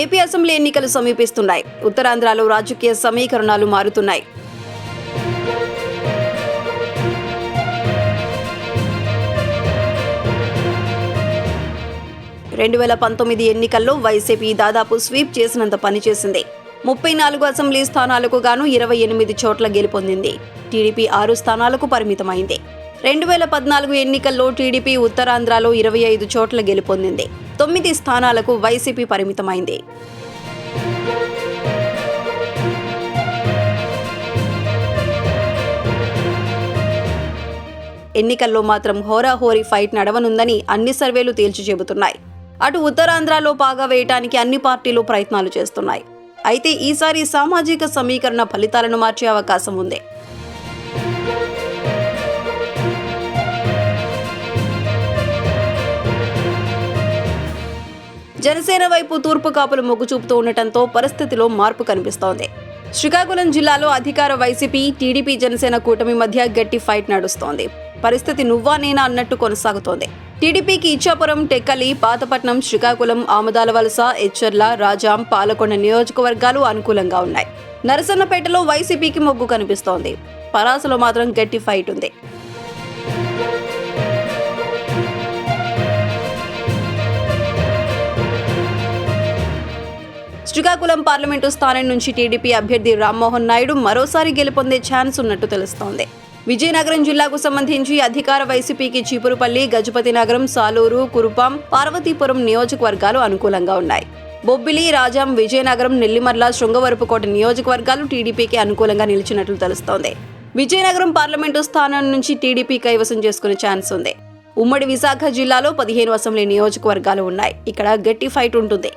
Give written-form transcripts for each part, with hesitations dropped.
AP assembly ఎన్నికలు సమీపిస్తున్నాయి. ఉత్తరాంధ్రలో రాజకీయ సమీకరణాలు మారుతున్నాయి. రెండు 2019 ఎన్నికల్లో వైసీపీ దాదాపు స్వీప్ చేసినంత పనిచేసింది. 34 అసెంబ్లీ స్థానాలకు గాను 28 చోట్ల గెలుపొందింది. టీడీపీ 6 స్థానాలకు పరిమితమైంది. 2014 ఎన్నికల్లో టీడీపీ ఉత్తరాంధ్రలో 25 చోట్ల గెలుపొందింది. 9 స్థానాలకు వైసీపీ పరిమితమైంది. ఎన్నికల్లో మాత్రం హోరాహోరీ ఫైట్ నడవనుందని అన్ని సర్వేలు తేల్చి చెబుతున్నాయి. అటు ఉత్తరాంధ్రలో పాగా వేయటానికి అన్ని పార్టీలు ప్రయత్నాలు చేస్తున్నాయి. అయితే ఈసారి సామాజిక సమీకరణ ఫలితాలను మార్చే అవకాశం ఉంది. జనసేన వైపు తూర్పు కాపులు మొగ్గు చూపుతూ ఉండటంతో పరిస్థితిలో మార్పు కనిపిస్తోంది. శ్రీకాకుళం జిల్లాలో అధికార వైసీపీ, టీడీపీ, జనసేన కూటమి మధ్య గట్టి ఫైట్ నడుస్తోంది. పరిస్థితి నువ్వా నేనా అన్నట్టు కొనసాగుతోంది. టీడీపీకి ఇచ్చాపురం, టెక్కలి, పాతపట్నం, శ్రీకాకుళం, ఆమదాలవలస, ఎచ్చర్ల, రాజాం, పాలకొండ నియోజకవర్గాలు అనుకూలంగా ఉన్నాయి. నరసన్నపేటలో వైసీపీకి మొగ్గు కనిపిస్తోంది. పలాసలో మాత్రం గట్టి ఫైట్ ఉంది. శ్రీకాకుళం పార్లమెంటు స్థానం నుంచి టీడీపీ అభ్యర్థి రామ్మోహన్ నాయుడు మరోసారి గెలుపొందే ఛాన్స్ ఉన్నట్టు తెలుస్తోంది. విజయనగరం జిల్లాకు సంబంధించి అధికార వైసీపీకి చీపురుపల్లి, గజపతి నగరం, సాలూరు, కురుపాం, పార్వతీపురం నియోజకవర్గాలు అనుకూలంగా ఉన్నాయి. బొబ్బిలి, రాజాం, విజయనగరం, నెల్లిమర్ల, శృంగవరపుకోట నియోజకవర్గాలు టీడీపీకి అనుకూలంగా నిలిచినట్లు తెలుస్తోంది. విజయనగరం పార్లమెంటు స్థానం నుంచి టీడీపీ కైవసం చేసుకునే ఛాన్స్ ఉంది. ఉమ్మడి విశాఖ జిల్లాలో 15 అసెంబ్లీ నియోజకవర్గాలు ఉన్నాయి. ఇక్కడ గట్టి ఫైట్ ఉంటుంది.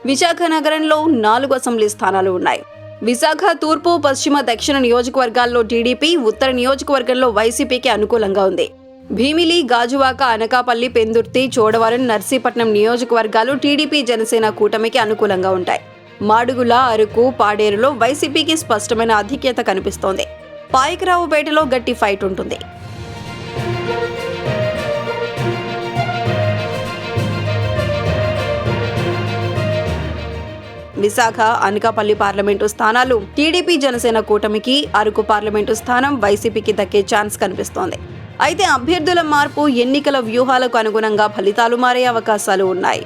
విశాఖ నగరంలో 4 అసెంబ్లీ స్థానాలు ఉన్నాయి. విశాఖ తూర్పు, పశ్చిమ, దక్షిణ నియోజకవర్గాల్లో టీడీపీ, ఉత్తర నియోజకవర్గంలో వైసీపీకి అనుకూలంగా ఉంది. భీమిలి, గాజువాక, అనకాపల్లి, పెందుర్తి, చోడవరం, నర్సీపట్నం నియోజకవర్గాలు టీడీపీ, జనసేన కూటమికి అనుకూలంగా ఉంటాయి. మాడుగుల, అరకు, పాడేరులో వైసీపీకి స్పష్టమైన ఆధిక్యత కనిపిస్తోంది. పాయకరావుపేటలో గట్టి ఫైట్ ఉంటుంది. విశాఖ, అనకాపల్లి పార్లమెంటు స్థానాలు టీడీపీ, జనసేన కూటమికి, అరకు పార్లమెంటు స్థానం వైసీపీకి దక్కే ఛాన్స్ కనిపిస్తోంది. అయితే అభ్యర్థుల మార్పు, ఎన్నికల వ్యూహాలకు అనుగుణంగా ఫలితాలు మారే అవకాశాలు ఉన్నాయి.